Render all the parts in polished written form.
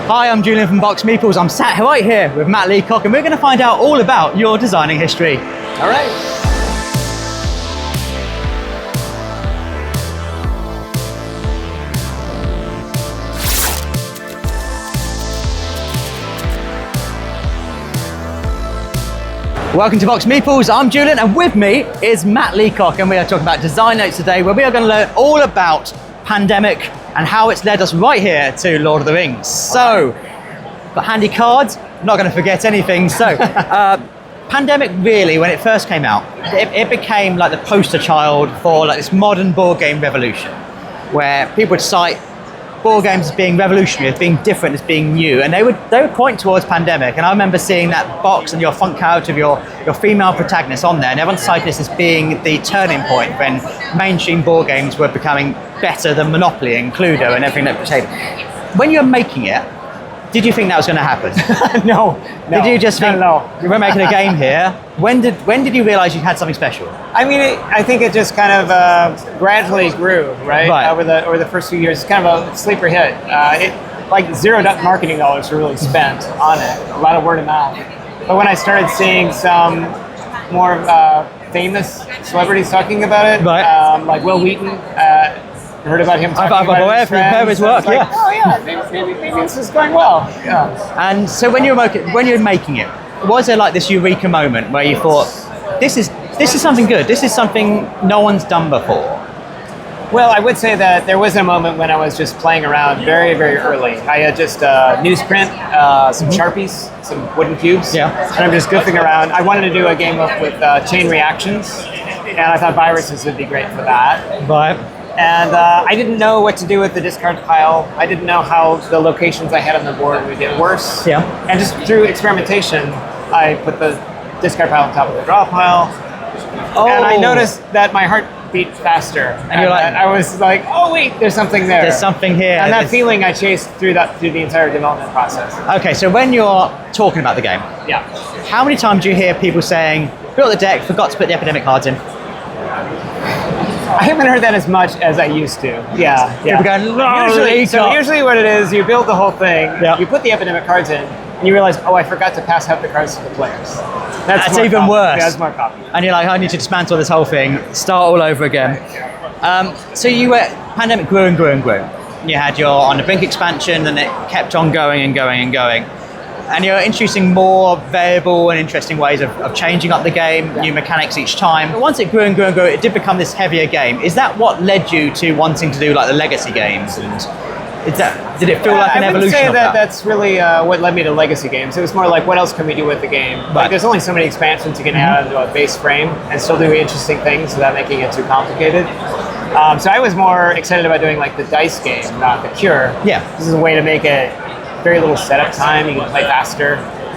Hi, I'm Julian from Box Meeples. I'm sat right here with Matt Leacock and we're going to find out all about your designing history. All right. Welcome to Box Meeples. I'm Julian and with me is Matt Leacock and we are talking about design notes today where we are going to learn all about pandemic and how it's led us right here to Lord of the Rings. So, got handy cards, I'm not going to forget anything. So, pandemic really, when it first came out, it became like the poster child for like this modern board game revolution where people would cite board games as being revolutionary, as being different, as being new, and they would point towards pandemic. And I remember seeing that box and your front character of your female protagonist on there, and everyone cited this as being the turning point when mainstream board games were becoming better than Monopoly and Cluedo and everything that portrayed. When you were making it, did you think that was going to happen? No. Did you just think, no. You were making a game here? When did you realize you had something special? I mean, I think it just kind of gradually grew, right? Over the first few years. It's kind of a sleeper hit. Like zero marketing dollars were really spent on it. A lot of word of mouth. But when I started seeing some more famous celebrities talking about it, like Will Wheaton, heard about him talking about his friends. I've his work, like, oh yeah, maybe this is going well. Yeah. And so when you were making it, was there like this eureka moment where you thought, this is something good, this is something no one's done before? Well, I would say that there was a moment when I was just playing around very, very early. I had just newsprint, some Sharpies, some wooden cubes, and I'm just goofing around. I wanted to do a game with chain reactions, and I thought viruses would be great for that. Right. And I didn't know what to do with the discard pile. I didn't know how the locations I had on the board would get worse. Yeah. And just through experimentation, I put the discard pile on top of the draw pile. Oh. And I noticed that my heart beat faster. And you're like, I was like, oh wait, there's something there. There's something here. And that feeling I chased through the entire development process. Okay, so when you're talking about the game, how many times do you hear people saying, built the deck, forgot to put the epidemic cards in? I haven't heard that as much as I used to. Yeah. People going, usually what it is, you build the whole thing, you put the epidemic cards in, and you realize, oh, I forgot to pass out the cards to the players. That's even worse. Yeah, that's more copy. And you're like, I need to dismantle this whole thing, start all over again. So pandemic grew and grew and grew. You had your On the Brink expansion, and it kept on going and going and going. And you're introducing more variable and interesting ways of changing up the game, new mechanics each time. But once it grew and grew and grew, it did become this heavier game. Is that what led you to wanting to do like the legacy games? And did it feel like an evolution of that? I wouldn't say that's really what led me to legacy games. It was more like, what else can we do with the game? Like, there's only so many expansions you can add into a base frame and still do interesting things without making it too complicated. So I was more excited about doing like the dice game, not the Cure. Yeah. This is a way to make it very little setup time, you can play faster.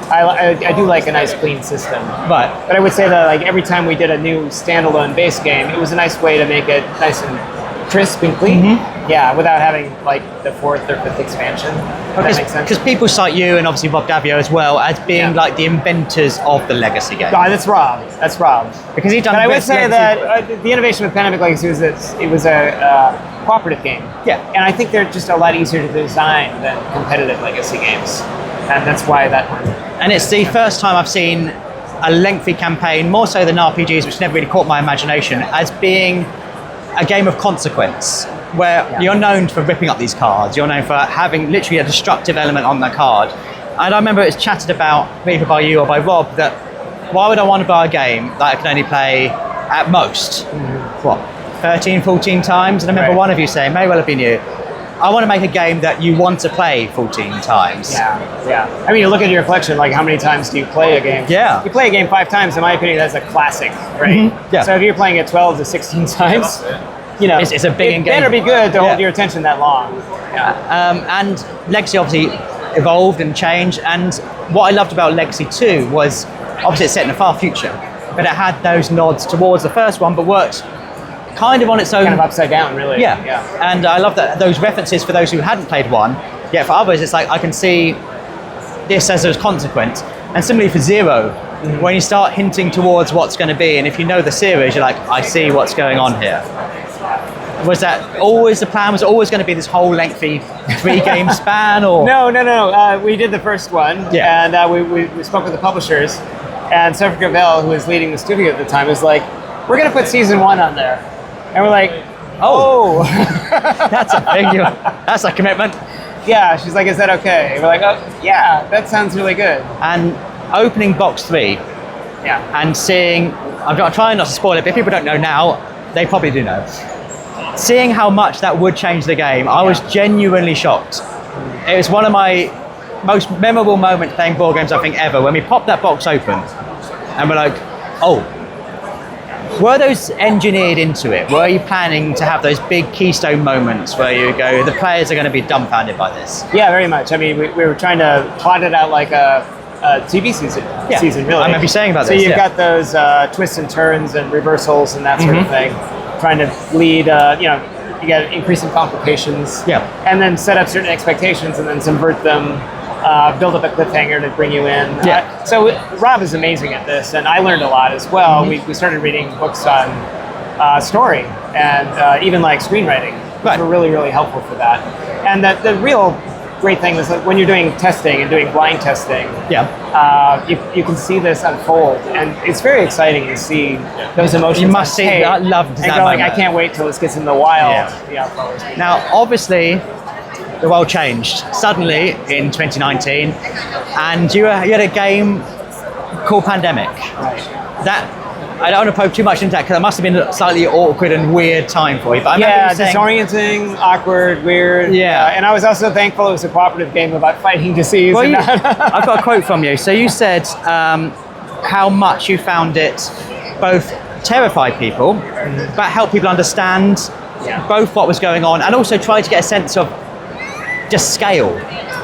I do like a nice clean system. But I would say that like every time we did a new standalone base game, it was a nice way to make it nice and crisp and clean. Yeah, without having like the fourth or fifth expansion. If that makes sense. Because people cite you and obviously Rob Davio as well as being like the inventors of the legacy game. No, that's Rob. That's Rob. Because he's done. But I would say that the innovation with Pandemic Legacy was that it was a cooperative game. Yeah. And I think they're just a lot easier to design than competitive legacy games. And that's why that one. And it's the first time I've seen a lengthy campaign, more so than RPGs, which never really caught my imagination, as being a game of consequence, where you're known for ripping up these cards, you're known for having literally a destructive element on the card. And I remember it's chatted about, either by you or by Rob, that why would I want to buy a game that I can only play at most, 13, 14 times? And I remember one of you saying, may well have been you, I want to make a game that you want to play 14 times. Yeah. I mean, you look at your collection, like how many times do you play a game? Yeah. You play a game 5 times, in my opinion, that's a classic, right? Yeah. So if you're playing it 12 to 16 times, you know, it's a big game. It better be good to hold your attention that long. And Legacy obviously evolved and changed, and what I loved about Legacy 2 was, obviously it's set in the far future, but it had those nods towards the first one, but worked kind of on its own. Kind of upside down, really. Yeah. And I love that those references for those who hadn't played one, yet for others it's like I can see this as a consequence. And similarly for Zero, when you start hinting towards what's going to be, and if you know the series, you're like, I see what's going on here. Was that always the plan? Was it always going to be this whole lengthy 3-game span? Or No. We did the first one, and we spoke with the publishers, and Sophie Gravel, who was leading the studio at the time, was like, "We're going to put season 1 on there," and we're like, "Oh, that's a thing. That's a commitment." Yeah, she's like, "Is that okay?" And we're like, "Oh, yeah, that sounds really good." And opening box 3, and seeing, I'm trying not to spoil it, but if people don't know now, they probably do know. Seeing how much that would change the game, I was genuinely shocked. It was one of my most memorable moments playing board games, I think, ever, when we popped that box open and we're like, oh, were those engineered into it? Were you planning to have those big keystone moments where you go, the players are going to be dumbfounded by this? Yeah, very much. I mean, we were trying to plot it out like a TV season, really. I remember you saying about so this. So you've got those twists and turns and reversals and that sort of thing. Trying to lead, you got increasing complications, and then set up certain expectations and then subvert them, build up a cliffhanger to bring you in. So Rob is amazing at this, and I learned a lot as well. We started reading books on story and even like screenwriting, which were really, really helpful for that. And the real great thing was that when you're doing testing and doing blind testing, you can see this unfold, and it's very exciting to see those emotions. You must see. I loved that. Like, I can't wait till this gets in the wild. Now, obviously, the world changed suddenly in 2019, and you had a game called Pandemic. Right. I don't want to probe too much into that because it must have been a slightly awkward and weird time for you. But I remember you saying, disorienting, awkward, weird. And I was also thankful it was a cooperative game about fighting disease. Well, I've got a quote from you. So you said how much you found it both terrify people, but help people understand both what was going on and also try to get a sense of just scale.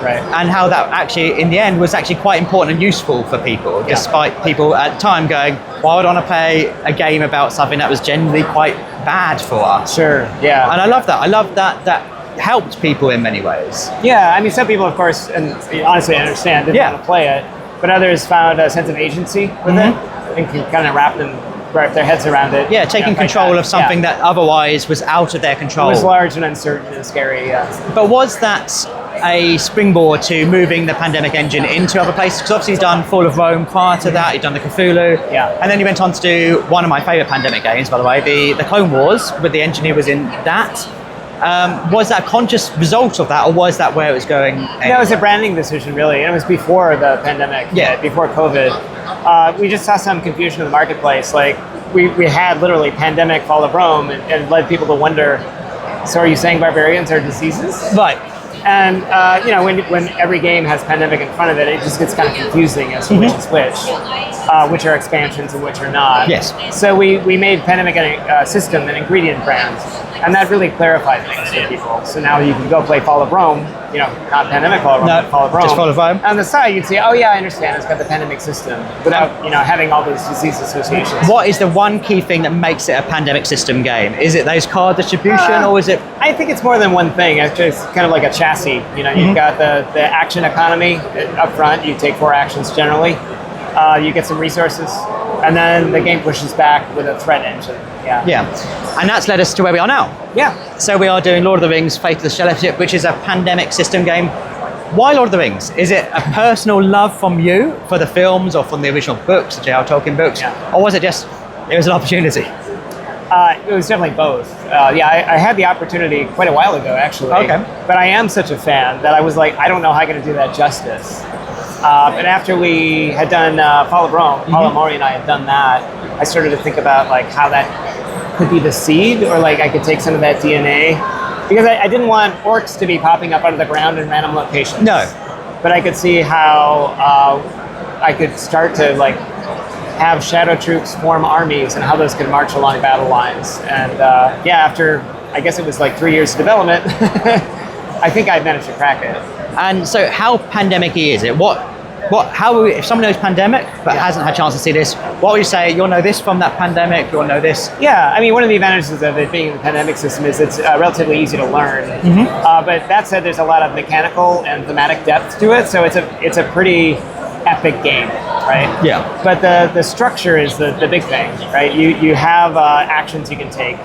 Right. And how that actually, in the end, was actually quite important and useful for people, despite people at the time going, why would I want to play a game about something that was generally quite bad for us? Sure, yeah. And I love that. I love that helped people in many ways. Yeah, I mean, some people, of course, and honestly, I understand, didn't want to play it, but others found a sense of agency with it and can kind of wrap their heads around it. Yeah, taking control of something that otherwise was out of their control. It was large and uncertain and scary, But was that a springboard to moving the Pandemic engine into other places? Because obviously you've done Fall of Rome prior to that, you've done the Cthulhu, and then you went on to do one of my favourite Pandemic games, by the way, the Clone Wars, with the engineer was in that. Was that a conscious result of that, or was that where it was going? That was a branding decision, really, and it was before the pandemic, before COVID. We just saw some confusion in the marketplace. Like, we had literally Pandemic, Fall of Rome, and led people to wonder, so are you saying barbarians are diseases? Right. And when every game has Pandemic in front of it, it just gets kind of confusing as to which is which are expansions and which are not. Yes. So we made Pandemic a system, an ingredient brand, and that really clarified things for people. So now you can go play Fall of Rome, not Pandemic Fall of Rome, but Fall of Rome. Just Fall of Rome. On the side, you'd say, oh yeah, I understand, it's got the Pandemic system, without having all those disease associations. What is the one key thing that makes it a Pandemic system game? Is it those card distribution, or is it? I think it's more than one thing. It's just kind of like a chassis. You've got the action economy up front. You take 4 actions generally. You get some resources, and then the game pushes back with a threat engine. Yeah, and that's led us to where we are now. Yeah. So we are doing Lord of the Rings: Fate of the Fellowship, which is a Pandemic system game. Why Lord of the Rings? Is it a personal love from you for the films or from the original books, the J.R. Tolkien books, or was it just it was an opportunity? It was definitely both. I had the opportunity quite a while ago, actually. Okay. But I am such a fan that I was like, I don't know how I'm going to do that justice. But after we had done Fall of Rome, Paolo Mori and I had done that, I started to think about like how that could be the seed, or like I could take some of that DNA. Because I didn't want orcs to be popping up out of the ground in random locations. No. But I could see how I could start to like have shadow troops form armies and how those could march along battle lines. And after, I guess it was like 3 years of development, I think I managed to crack it. And so how pandemic-y is it? How, if someone knows Pandemic but hasn't had a chance to see this, what would you say? You'll know this from that Pandemic, you'll know this? Yeah, I mean, one of the advantages of it being in the Pandemic system is it's relatively easy to learn. But that said, there's a lot of mechanical and thematic depth to it, so it's a pretty epic game, right? Yeah. But the structure is the big thing, right? You have actions you can take.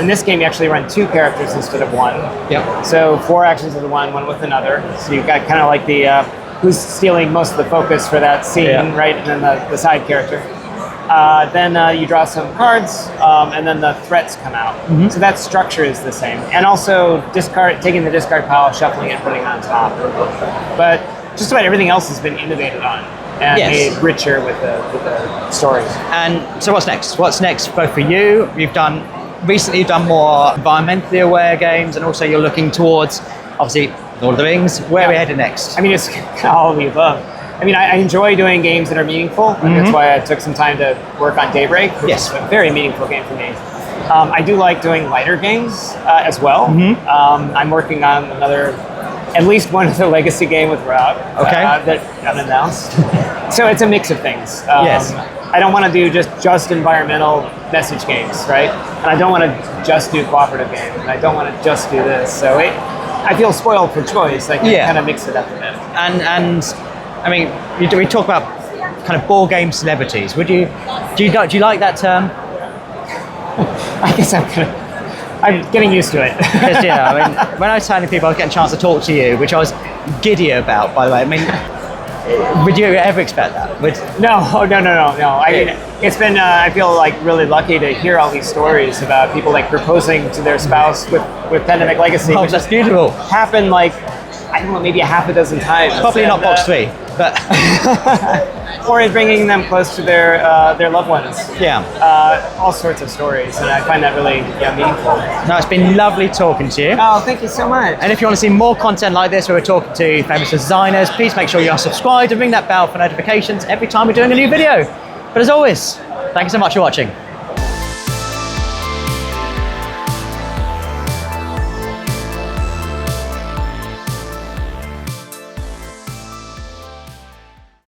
In this game, you actually run 2 characters instead of 1. Yep. So 4 actions with one with another. So you've got kind of like the who's stealing most of the focus for that scene, right? And then the side character. Then you draw some cards, and then the threats come out. So that structure is the same. And also taking the discard pile, shuffling it, putting it on top. But just about everything else has been innovated on and made richer with the stories. And so what's next? What's next both for you? Recently you've done more environmentally aware games, and also you're looking towards, obviously, Lord of the Rings. Where are we headed next? I mean, it's all of the above. I mean, I enjoy doing games that are meaningful, and that's why I took some time to work on Daybreak, which is a very meaningful game for me. I do like doing lighter games as well. I'm working on at least one other legacy game with Rob that unannounced. So it's a mix of things. I don't want to do just environmental message games, right? And I don't want to just do cooperative games, and I don't want to just do this. So I feel spoiled for choice. I can kind of mix it up a bit. And I mean, we talk about kind of board game celebrities. Do you like that term? I guess I'm getting used to it. Because, I mean, when I was telling people I was getting a chance to talk to you, which I was giddy about, by the way. I mean, would you ever expect that? No. I mean, it's been, I feel like really lucky to hear all these stories about people like proposing to their spouse with Pandemic Legacy. Oh, that's beautiful. Happened like, I don't know, maybe a half a dozen times. Probably not box 3, but or in bringing them close to their loved ones. All sorts of stories, and I find that really meaningful. No, it's been lovely talking to you. Oh, thank you so much. And if you want to see more content like this, where we're talking to famous designers, please make sure you are subscribed and ring that bell for notifications every time we're doing a new video. But as always, thank you so much for watching.